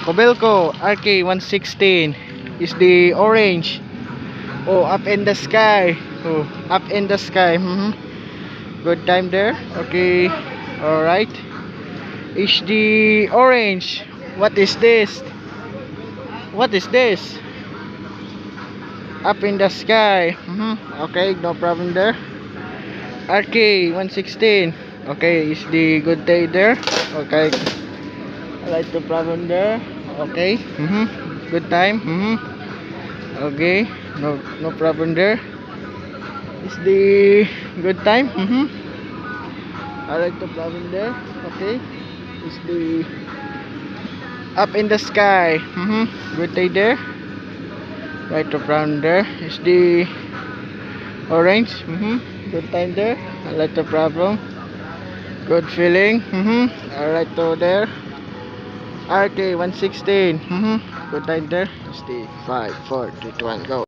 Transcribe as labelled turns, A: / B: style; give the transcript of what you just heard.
A: Kobelco RK116 is the orange. Oh, up in the sky. Oh, up in the sky. Good time there. Okay. All right. HD orange. What is this? What is this? Up in the sky. Okay, no problem there. RK116. Okay, is the good day there. Okay. I like the problem there. Okay. Good time. Okay. No problem there. Is the good time. I like the problem there. Okay. Is the up in the sky. Good day there. Right the problem there. Is the orange. Good time there. I like the problem. Good feeling. I like to there. RK116. Good time there. It's the 5, 4, 3, 2, 1, go.